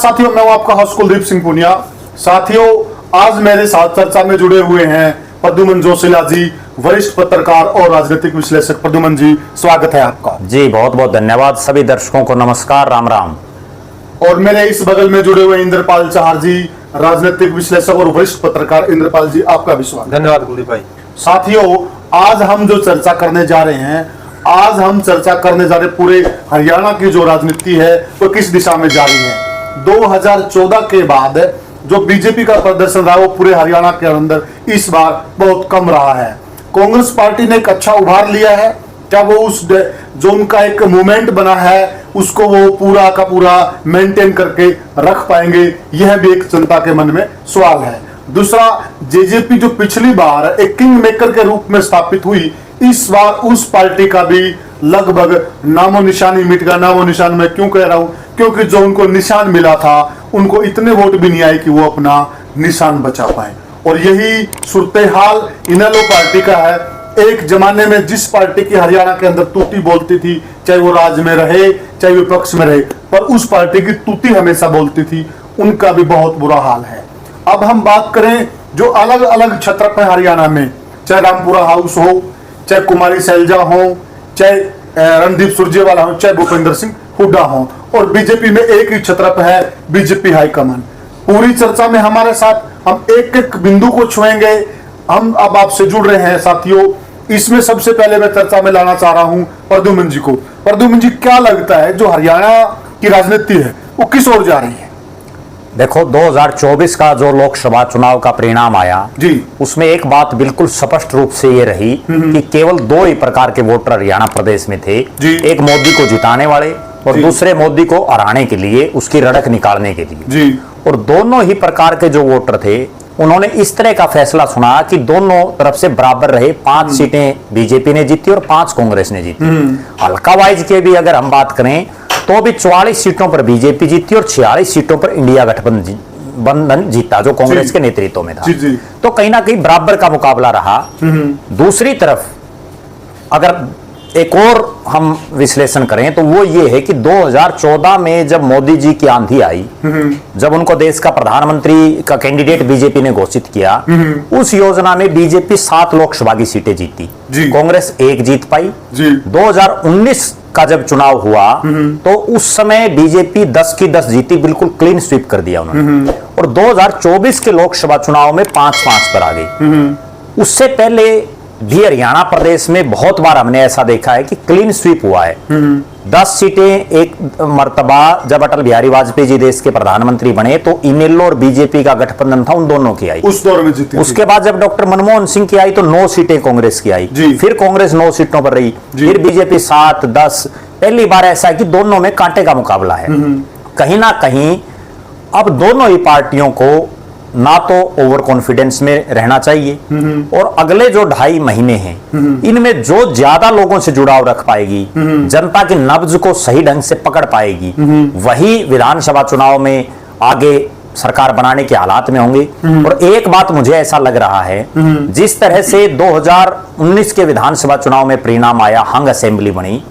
साथियों, मैं हूं आपका होस्ट कुलदीप सिंह पुनिया। साथियों, आज मेरे साथ चर्चा में जुड़े हुए हैं प्रद्युमन जोशीला जी, वरिष्ठ पत्रकार और राजनीतिक विश्लेषक। प्रद्युमन जी, स्वागत है आपका। जी बहुत बहुत धन्यवाद। सभी दर्शकों को नमस्कार, राम राम। और मेरे इस बगल में जुड़े हुए इंद्रपाल चाहर जी, राजनीतिक विश्लेषक और वरिष्ठ पत्रकार। इंद्रपाल जी, आपका भी स्वागत। धन्यवाद कुलदीप भाई। साथियों, आज हम जो चर्चा करने जा रहे हैं, आज हम चर्चा करने जा रहे पूरे हरियाणा की जो राजनीति है वो किस दिशा में जा रही है। 2014 के बाद जो बीजेपी का प्रदर्शन रहा वो पूरे हरियाणा के अंदर इस बार बहुत कम रहा है। कांग्रेस पार्टी ने एक अच्छा उभार लिया है। क्या वो उस जो उनका एक मूवमेंट बना है उसको वो पूरा का पूरा मेंटेन करके रख पाएंगे, यह भी एक जनता के मन में सवाल है। दूसरा, जेजेपी जो पिछली बार एक किंग मेकर के रूप में स्थापित हुई, इस बार उस पार्टी का भी लगभग नामो निशानी मिट गया। नामो निशान मैं क्यों कह रहा हूं, क्योंकि जो उनको निशान मिला था उनको इतने वोट भी नहीं आए कि वो अपना निशान बचा पाए। और यही सूरत हाल इनेलो पार्टी का है। एक जमाने में जिस पार्टी की हरियाणा के अंदर तूती बोलती थी, चाहे वो राज्य में रहे चाहे विपक्ष में रहे, पर उस पार्टी की तूती हमेशा बोलती थी, उनका भी बहुत बुरा हाल है। अब हम बात करें जो अलग अलग क्षेत्र है हरियाणा में, चाहे रामपुरा हाउस हो, चाहे कुमारी सैलजा हो, चाहे रणदीप सुरजेवाला हो, चाहे भूपेंद्र सिंह हुड्डा हो, और बीजेपी में एक ही क्षेत्र है, बीजेपी हाईकमान। पूरी चर्चा में हमारे साथ हम एक एक बिंदु को छुएंगे। हम अब आपसे जुड़ रहे हैं साथियों। इसमें सबसे पहले मैं चर्चा में लाना चाह रहा हूं प्रद्युमन जी को। प्रद्युमन जी, क्या लगता है जो हरियाणा की राजनीति है वो किस ओर जा रही है? देखो, 2024 का जो लोकसभा चुनाव का परिणाम आया जी, उसमें एक बात बिल्कुल स्पष्ट रूप से ये रही कि केवल दो ही प्रकार के वोटर हरियाणा प्रदेश में थे। एक मोदी को जिताने वाले और दूसरे मोदी को हराने के लिए, उसकी रड़क निकालने के लिए जी। और दोनों ही प्रकार के जो वोटर थे उन्होंने इस तरह का फैसला सुना कि दोनों तरफ से बराबर रहे। 5 सीटें बीजेपी ने जीती और 5 कांग्रेस ने जीती। हल्का वाइज के भी अगर हम बात करें तो भी 44 सीटों पर बीजेपी जीती और 46 सीटों पर इंडिया गठबंधन जीता, जो कांग्रेस के नेतृत्व में था। जी। तो कहीं ना कहीं बराबर का मुकाबला रहा। दूसरी तरफ अगर एक और हम विश्लेषण करें तो वो ये है कि 2014 में जब मोदी जी की आंधी आई, जब उनको देश का प्रधानमंत्री का कैंडिडेट बीजेपी ने घोषित किया, उस योजना में बीजेपी 7 लोकसभा की सीटें जीती, कांग्रेस 1 जीत पाई। 2019 का जब चुनाव हुआ तो उस समय बीजेपी 10 की 10 जीती, बिल्कुल क्लीन स्वीप कर दिया उन्होंने। और 2024 के लोकसभा चुनाव में 5-5 पर आ गई। उससे पहले भी हरियाणा प्रदेश में बहुत बार हमने ऐसा देखा है कि क्लीन स्वीप हुआ है। 10 सीटें एक मर्तबा जब अटल बिहारी वाजपेयी जी देश के प्रधानमंत्री बने तो इनेलो और बीजेपी का गठबंधन था, उन दोनों की आई, उस दौर में जीती। उसके बाद जब डॉक्टर मनमोहन सिंह की आई तो 9 सीटें कांग्रेस की आई, फिर कांग्रेस 9 सीटों पर रही, फिर बीजेपी 7, 10। पहली बार ऐसा है कि दोनों में कांटे का मुकाबला है। कहीं ना कहीं अब दोनों ही पार्टियों को ना तो ओवर कॉन्फिडेंस में रहना चाहिए और अगले जो 2.5 महीने हैं इनमें जो ज्यादा लोगों से जुड़ाव रख पाएगी, जनता की नब्ज को सही ढंग से पकड़ पाएगी, वही विधानसभा चुनाव में आगे सरकार बनाने के हालात में होंगे। और एक बात मुझे ऐसा लग रहा है, जिस तरह से 2019 के विधानसभा चुनाव में परिणाम आया, हंग असेंबली बनी,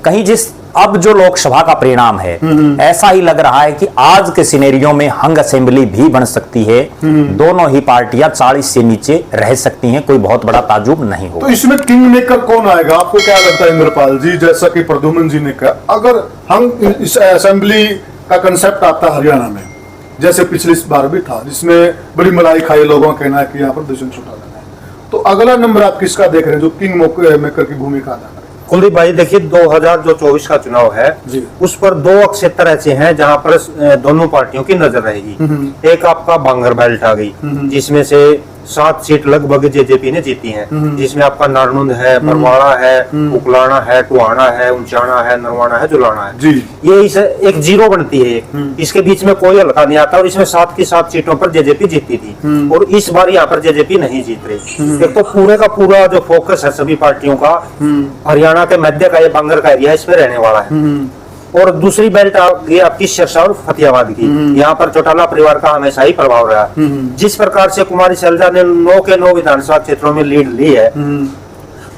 कहीं जिस अब जो लोकसभा का परिणाम है ऐसा ही लग रहा है कि आज के सिनेरियो में हंग असेंबली भी बन सकती है। दोनों ही पार्टियां 40 से नीचे रह सकती हैं, कोई बहुत बड़ा ताजुब नहीं होगा। तो इसमें किंग मेकर कौन आएगा, आपको क्या लगता है इंद्रपाल जी? जैसा कि प्रद्युमन जी ने कहा, अगर हम इस असेंबली का कंसेप्ट आता हरियाणा में, जैसे पिछली बार भी था, जिसमें बड़ी मलाई खाई, लोगों का कहना है कि यहाँ पर दूषण छुटा देना है, तो अगला नंबर आप किसका देख रहे हैं जो किंग मेकर की भूमिका अदा? कुलदीप भाई, देखिए 2024 का चुनाव है, उस पर 2 क्षेत्र ऐसे हैं जहां पर दोनों पार्टियों की नजर रहेगी। एक आपका बांगर बेल्ट आ गई, जिसमें से 7 सीट लगभग जेजेपी ने जीती हैं, जिसमें आपका नारनुंद है, बरवाड़ा है, उकलाना है, टुहाना है, ऊंचाना है, नरवाना है, जुलाना है। ये इस एक जीरो बनती है, इसके बीच में कोई हल्का नहीं आता और इसमें 7 की 7 सीटों पर जेजेपी जीती थी और इस बार यहाँ पर जेजेपी नहीं जीत रही। एक तो पूरे का पूरा जो फोकस है सभी पार्टियों का हरियाणा के मध्य का ये बांगर का एरिया, इसमें रहने वाला है। और दूसरी बेल्ट आ गई आपकी सिरसा और फतेहाबाद की, यहाँ पर चौटाला परिवार का हमेशा ही प्रभाव रहा। जिस प्रकार से कुमारी सैलजा ने 9 के 9 विधानसभा क्षेत्रों में लीड ली है,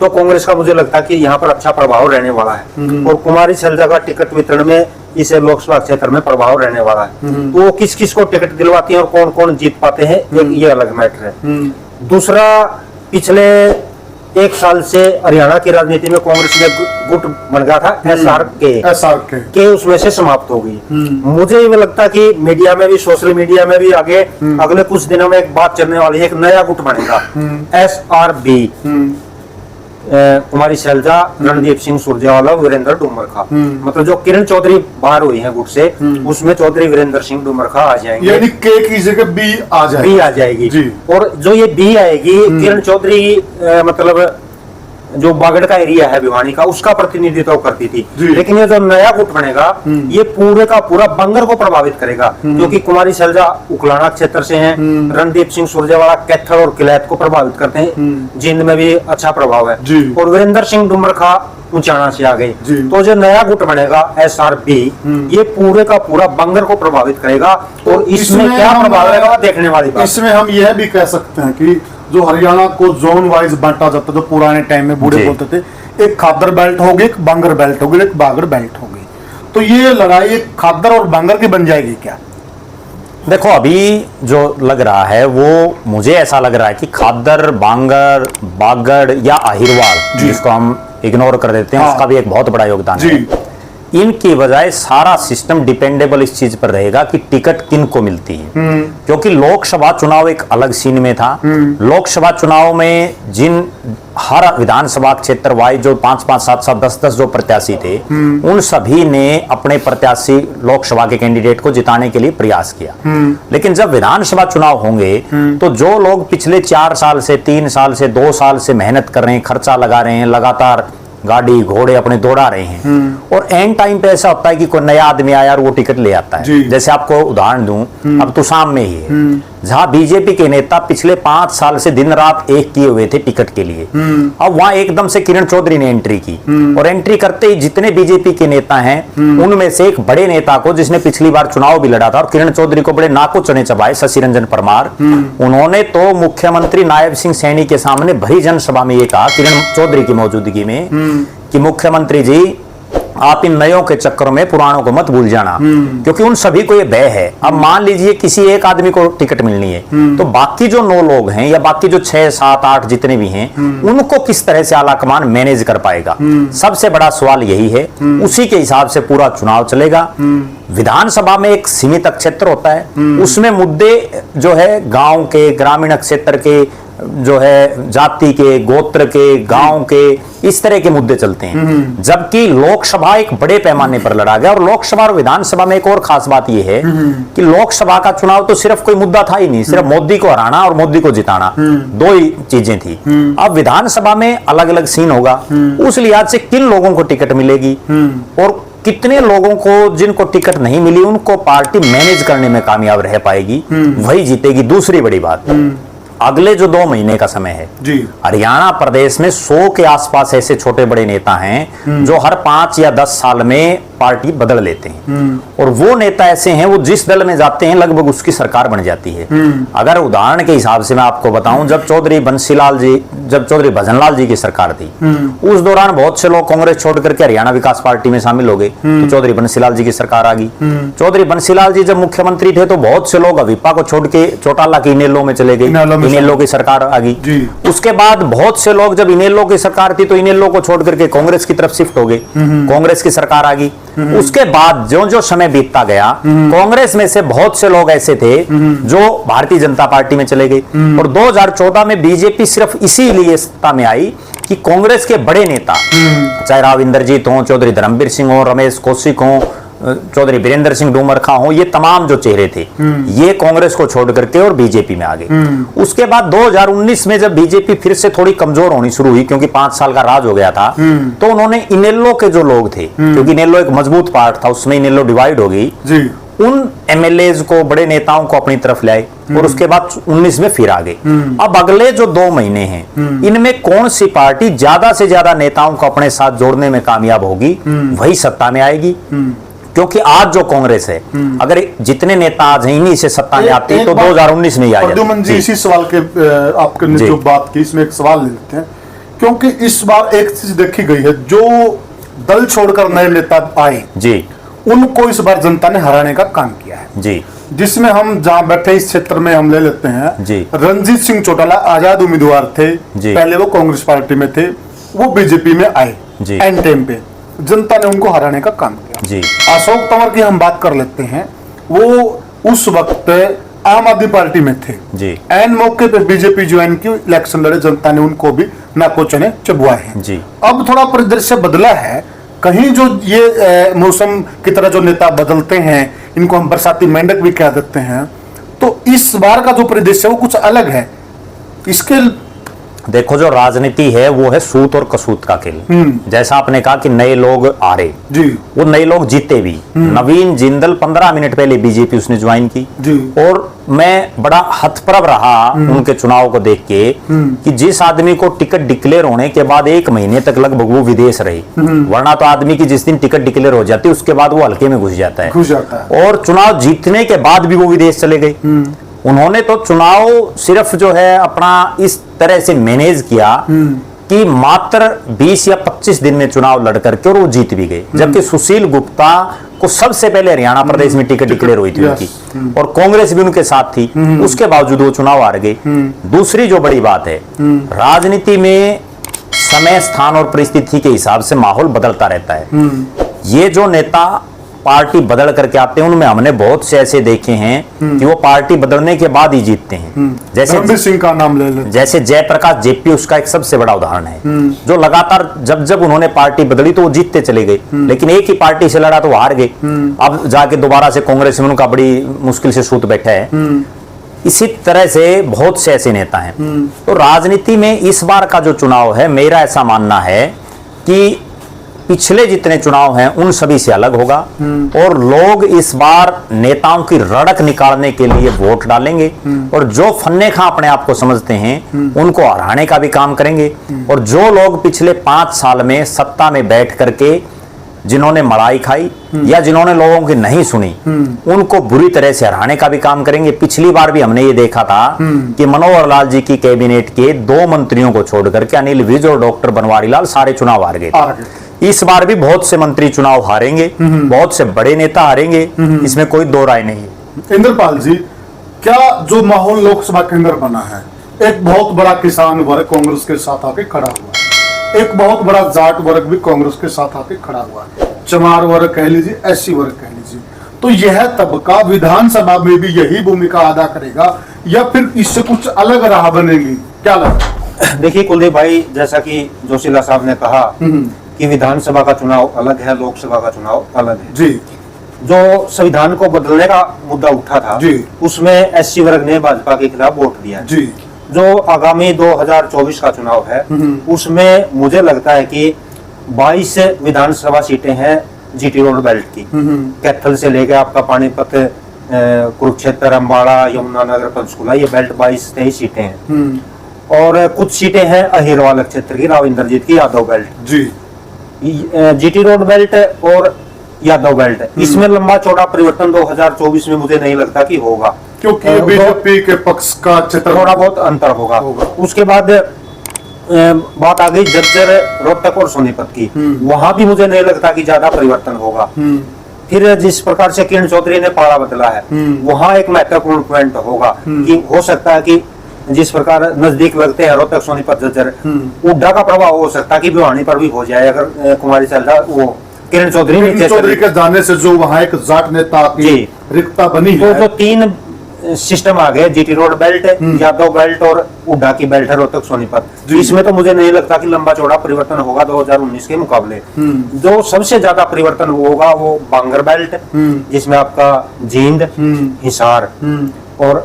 तो कांग्रेस का मुझे लगता है कि यहाँ पर अच्छा प्रभाव रहने वाला है। और कुमारी सैलजा का टिकट वितरण में इसे लोकसभा क्षेत्र में प्रभाव रहने वाला है। तो वो किस किस को टिकट दिलवाती है और कौन कौन जीत पाते हैं, ये अलग मैटर है। दूसरा, पिछले एक साल से हरियाणा की राजनीति में कांग्रेस में गुट बन गया था SRK के उसमें से समाप्त हो गई। मुझे ये लगता है कि मीडिया में भी, सोशल मीडिया में भी आगे अगले कुछ दिनों में एक बात चलने वाली है, एक नया गुट बनेगा SRB, कुमारी शैलजा, रणदीप सिंह सुरजेवाला, वीरेंद्र डूमरखा। मतलब जो किरण चौधरी बाहर हुई है गुट से, उसमें चौधरी वीरेंद्र सिंह डूमरखा आ जाएंगे, यानी के की जगह बी आ जाएगी। बी आ जाएगी। और जो ये बी आएगी, किरण चौधरी मतलब जो बागड़ का एरिया है भिवानी का, उसका प्रतिनिधित्व करती थी। लेकिन ये जो नया गुट बनेगा, ये पूरे का पूरा बंगर को प्रभावित करेगा, क्योंकि कुमारी शैलजा उकलाना क्षेत्र से हैं, रणदीप सिंह सुरजेवाला कैथल और किलैत को प्रभावित करते हैं, जिंद में भी अच्छा प्रभाव है, और वीरेंद्र सिंह डूमरखा उचाना से आ गए। तो जो नया गुट बनेगा SRB, ये पूरे का पूरा बंगर को प्रभावित करेगा। और इसमें क्या प्रभाव रहेगा देखने वाली बात। इसमें हम यह भी कह सकते हैं कि जो हरियाणा को जोन वाइज बांटा जाता, जो पुराने टाइम में बूढ़े बोलते थे, एक खादर बेल्ट होगी, एक बांगर बेल्ट होगी, एक बागड़ बेल्ट होगी। तो ये लड़ाई एक खादर और बांगर की बन जाएगी क्या? देखो, अभी जो लग रहा है वो मुझे ऐसा लग रहा है कि खादर, बांगर, बागड़ या अहिरवाल, जिसको हम इग्नोर कर देते हैं, उसका भी एक बहुत बड़ा योगदान है। इनकी बजाय सारा सिस्टम डिपेंडेबल इस चीज पर रहेगा कि टिकट किन को मिलती है, क्योंकि लोकसभा चुनाव एक अलग सीन में था। लोकसभा चुनाव में जिन हर विधानसभा क्षेत्र वाइज जो 5-5, 7-7, 10-10 जो प्रत्याशी थे, उन सभी ने अपने प्रत्याशी लोकसभा के कैंडिडेट को जिताने के लिए प्रयास किया। लेकिन जब विधानसभा चुनाव होंगे तो जो लोग पिछले 4 साल से, 3 साल से, 2 साल से मेहनत कर रहे हैं, खर्चा लगा रहे हैं, लगातार गाड़ी घोड़े अपने दौड़ा रहे हैं, और एंड टाइम पे ऐसा होता है कि कोई नया आदमी आया और वो टिकट ले आता है। जैसे आपको उदाहरण दूं, अब तुसाम में ही है, जहां बीजेपी के नेता पिछले 5 साल से दिन रात एक किए हुए थे टिकट के लिए। अब वहां एकदम से किरण चौधरी ने एंट्री की, और एंट्री करते ही जितने बीजेपी के नेता हैं, उनमें से एक बड़े नेता को, जिसने पिछली बार चुनाव भी लड़ा था और किरण चौधरी को बड़े नाको चने चबाए, शशि रंजन परमार, उन्होंने तो मुख्यमंत्री नायब सिंह सैनी के सामने भरी जनसभा में ये कहा, किरण चौधरी की मौजूदगी में, कि मुख्यमंत्री जी, आप इन नयों के चक्करों में पुरानों को मत भूल जाना, क्योंकि उन सभी को ये भय है। अब मान लीजिए किसी एक आदमी को टिकट मिलनी है, तो बाकी जो 9 लोग हैं या बाकी जो 6, 7, 8 जितने भी हैं, उनको किस तरह से आला कमान मैनेज कर पाएगा? सबसे बड़ा सवाल यही है। उसी के हिसाब से पूरा चुनाव चलेगा। विधानसभा में एक सीमित क्षेत्र होता है, उसमें मुद्दे जो है गांव के, ग्रामीण क्षेत्र के, जो है जाति के, गोत्र के, गांव के, इस तरह के मुद्दे चलते हैं। जबकि लोकसभा एक बड़े पैमाने पर लड़ा गया, और लोकसभा और विधानसभा में एक और खास बात यह है कि लोकसभा का चुनाव तो सिर्फ कोई मुद्दा था ही नहीं, सिर्फ मोदी को हराना और मोदी को जिताना, 2 ही चीजें थी। अब विधानसभा में अलग अलग सीन होगा, उस लिहाज से किन लोगों को टिकट मिलेगी और कितने लोगों को जिनको टिकट नहीं मिली उनको पार्टी मैनेज करने में कामयाब रह पाएगी, वही जीतेगी। दूसरी बड़ी बात, अगले जो 2 महीने का समय है, हरियाणा प्रदेश में 100 के आसपास ऐसे छोटे बड़े नेता हैं जो हर 5 या 10 साल में पार्टी बदल लेते हैं, और वो नेता ऐसे हैं, वो जिस दल में जाते हैं लगभग उसकी सरकार बन जाती है। अगर उदाहरण के हिसाब से मैं आपको बताऊं, जब चौधरी भजनलाल जी की सरकार थी, उस दौरान बहुत से लोग कांग्रेस छोड़ करके हरियाणा विकास पार्टी में शामिल हो गए, तो चौधरी बंसीलाल जी की सरकार आ गई। चौधरी बंसीलाल जी जब मुख्यमंत्री थे तो बहुत से लोग अविपा को छोड़ के चौटाला की इनेलो में चले गए, इनेलो की सरकार आ गई। उसके बाद बहुत से लोग, जब इनेलो की सरकार थी तो इनेलो को छोड़ करके कांग्रेस की तरफ शिफ्ट हो गए, कांग्रेस की सरकार आ गई। उसके बाद जो जो समय बीतता गया, कांग्रेस में से बहुत से लोग ऐसे थे जो भारतीय जनता पार्टी में चले गए, और 2014 में बीजेपी सिर्फ इसीलिए सत्ता में आई कि कांग्रेस के बड़े नेता, चाहे राव इंद्रजीत हो, चौधरी धर्मवीर सिंह हो, रमेश कौशिक हो, चौधरी वीरेंद्र सिंह डूमरखा हो, ये तमाम जो चेहरे थे, ये कांग्रेस को छोड़ करके और बीजेपी में आ गए। उसके बाद 2019 में जब बीजेपी फिर से थोड़ी कमजोर होनी शुरू हुई, क्योंकि 5 साल का राज हो गया था, तो उन्होंने इनेलो के जो लोग थे, क्योंकि इनेलो एक मजबूत पार्ट था, उसमें इनेलो डिवाइड हो गई, उन एमएलएज को, बड़े नेताओं को अपनी तरफ लाए, और उसके बाद 19 में फिर आ गए। अब अगले जो 2 महीने हैं, इनमें कौन सी पार्टी ज्यादा से ज्यादा नेताओं को अपने साथ जोड़ने में कामयाब होगी, वही सत्ता में आएगी। क्योंकि आज जो कांग्रेस है, अगर जितने नेता आज हैं इन्हीं से सत्ता में आते हैं तो 2019 में ही आ जाते। जी, इसी सवाल के आपने जो बात की, इसमें एक सवाल ले लेते हैं, क्योंकि इस बार एक चीज देखी गई है, जो दल छोड़कर नए नेता आए जी, उनको इस बार जनता ने हराने का काम किया है जी। जिसमें हम जहां बैठे इस क्षेत्र में हम ले लेते हैं जी। रणजीत सिंह चौटाला आजाद उम्मीदवार थे जी। पहले वो कांग्रेस पार्टी में थे, वो बीजेपी में आए जी। एंड टाइम पे जनता ने उनको हराने का काम किया जी। अशोक तंवर की हम बात कर लेते हैं, वो उस वक्त आम आदमी पार्टी में थे जी। एन मौके पे बीजेपी ज्वाइन की, इलेक्शन लड़े, जनता ने उनको भी नाको चने चबुआए हैं जी। अब थोड़ा परिदृश्य बदला है, कहीं जो ये मौसम की तरह जो नेता बदलते हैं, इनको हम बरसाती मेंढक भी कह देते हैं, तो इस बार का जो परिदृश्य है वो कुछ अलग है। इसके देखो, जो राजनीति है वो है सूत और कसूत का खेल। जैसा आपने कहा कि नए लोग आ रहे जी, वो नए लोग जीते भी। नवीन जिंदल 15 मिनट पहले बीजेपी उसने ज्वाइन की जी। और मैं बड़ा हतप्रभ रहा उनके चुनाव को देख के कि जिस आदमी को टिकट डिक्लेयर होने के बाद 1 महीने तक लगभग वो विदेश रहे, वरना तो आदमी की जिस दिन टिकट डिक्लेयर हो जाती है उसके बाद वो हल्के में घुस जाता है और चुनाव जीतने के बाद भी वो विदेश चले गए। उन्होंने तो चुनाव सिर्फ जो है अपना इस तरह से मैनेज किया कि मात्र 20 या 25 दिन में चुनाव लड़ करके और वो जीत भी गए, जबकि सुशील गुप्ता को सबसे पहले हरियाणा प्रदेश में टिकट डिक्लेयर हुई थी उनकी और कांग्रेस भी उनके साथ थी, उसके बावजूद वो चुनाव हार गए। दूसरी जो बड़ी बात है, राजनीति में समय, स्थान और परिस्थिति के हिसाब से माहौल बदलता रहता है। ये जो नेता पार्टी बदल करके आते हैं, उनमें हमने बहुत से ऐसे देखे हैं कि वो पार्टी बदलने के बाद ही जीतते हैं। जैसे रणबीर सिंह का नाम ले लें, जैसे जयप्रकाश जेपी उसका एक सबसे बड़ा उदाहरण है, जो लगातार जब जब उन्होंने पार्टी बदली तो वो जीतते चले गए, लेकिन एक ही पार्टी से लड़ा तो वो हार गए। अब जाके दोबारा से कांग्रेस में उनका बड़ी मुश्किल से सूत बैठा है। इसी तरह से बहुत से ऐसे नेता हैं। तो राजनीति में इस बार का जो चुनाव है, मेरा ऐसा मानना है कि पिछले जितने चुनाव हैं उन सभी से अलग होगा और लोग इस बार नेताओं की रड़क निकालने के लिए वोट डालेंगे और जो फन्ने खां अपने आप को समझते हैं उनको हराने का भी काम करेंगे। और जो लोग पिछले 5 साल में सत्ता में बैठ करके जिन्होंने मड़ाई खाई या जिन्होंने लोगों की नहीं सुनी, उनको बुरी तरह से हराने का भी काम करेंगे। पिछली बार भी हमने ये देखा था कि मनोहर लाल जी की कैबिनेट के 2 मंत्रियों को छोड़ करके अनिल विज और डॉक्टर बनवारी लाल सारे चुनाव हार गए। इस बार भी बहुत से मंत्री चुनाव हारेंगे, बहुत से बड़े नेता हारेंगे, इसमें कोई दो राय नहीं है। इंद्रपाल जी, क्या जो माहौल लोकसभा के अंदर बना है, एक बहुत बड़ा किसान वर्ग कांग्रेस के साथ आके खड़ा हुआ है, एक बहुत बड़ा जाट वर्ग भी कांग्रेस के साथ आके खड़ा हुआ है, चमार वर्ग कह लीजिए, एससी वर्ग कह लीजिए, तो यह तबका विधानसभा में भी यही भूमिका अदा करेगा या फिर इससे कुछ अलग राह बनेगी, क्या लगता है? देखिए कुलदीप भाई, जैसा कि जोशीला साहब ने कहा कि विधानसभा का चुनाव अलग है, लोकसभा का चुनाव अलग है जी। जो संविधान को बदलने का मुद्दा उठा था जी, उसमें एससी वर्ग ने भाजपा के खिलाफ वोट दिया जी। जो आगामी 2024 का चुनाव है उसमें मुझे लगता है कि 22 विधानसभा सीटें हैं जीटी रोड बेल्ट की, कैथल से लेकर आपका पानीपत, कुरुक्षेत्र, अम्बाड़ा, यमुनानगर, पंचकुला, ये बेल्ट 22-23 सीटें हैं और कुछ सीटें हैं अहिरवाल क्षेत्र की, राव इंद्रजीत की, यादव बेल्ट जी। जीटी रोड बेल्ट और यादव बेल्ट, इसमें लंबा चौड़ा परिवर्तन 2024 में मुझे नहीं लगता कि होगा, क्योंकि बीजेपी के पक्ष का चित्र थोड़ा बहुत अंतर होगा। उसके बाद बात आ गई जज्जर, रोहतक और सोनीपत की, वहां भी मुझे नहीं लगता कि ज्यादा परिवर्तन होगा। फिर जिस प्रकार से किरण चौधरी ने पारा बदला है, वहां एक महत्वपूर्ण पॉइंट होगा कि हो सकता है कि जिस प्रकार नजदीक लगते हैं रोहतक, सोनीपत, जज्जर, उड्डा का प्रभाव हो सकता है कि भिवानी पर भी हो जाए अगर कुमारी सैलजा वो किरण चौधरी के जाने से जो वहाँ एक जाट नेता की रिक्ता बनी है। तो जो 3 सिस्टम आ गए, GT road belt, Yadav belt और उड्डा की बेल्ट है रोहतक, सोनीपत, इसमें तो मुझे नहीं लगता कि लंबा चौड़ा परिवर्तन होगा 2019 के मुकाबले। जो सबसे ज्यादा परिवर्तन होगा वो बांगर बेल्ट, जिसमें आपका जींद, हिसार और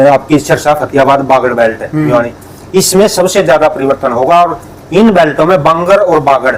आपकी सिरसा, फतेहाबाद, बागड़ बेल्ट है भिवानी, इसमें सबसे ज्यादा परिवर्तन होगा। और इन बेल्टों में बांगर और बागड़,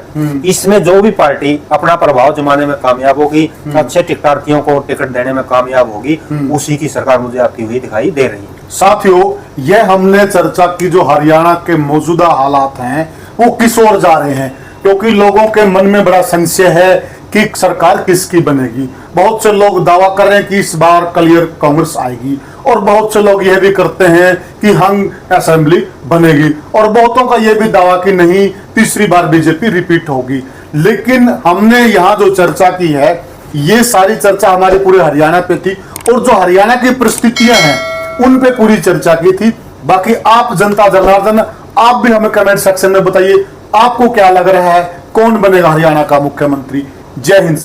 इसमें जो भी पार्टी अपना प्रभाव जमाने में कामयाब होगी, अच्छे टिकटार्थियों को टिकट देने में कामयाब होगी, उसी की सरकार मुझे आती हुई दिखाई दे रही है। साथियों, यह हमने चर्चा की जो हरियाणा के मौजूदा हालात हैं वो किस ओर जा रहे हैं, क्योंकि लोगों के मन में बड़ा संशय है कि सरकार किसकी बनेगी। बहुत से लोग दावा कर रहे हैं कि इस बार क्लियर कांग्रेस आएगी और बहुत से लोग यह भी करते हैं कि हंग असेंबली बनेगी और बहुतों का यह भी दावा कि नहीं, तीसरी बार बीजेपी रिपीट होगी। लेकिन हमने यहाँ जो चर्चा की है ये सारी चर्चा हमारी पूरे हरियाणा पे थी और जो हरियाणा की परिस्थितियां हैं उन पे पूरी चर्चा की थी। बाकी आप जनता जनार्दन, आप भी हमें कमेंट सेक्शन में बताइए आपको क्या लग रहा है, कौन बनेगा हरियाणा का मुख्यमंत्री। जय हिंद।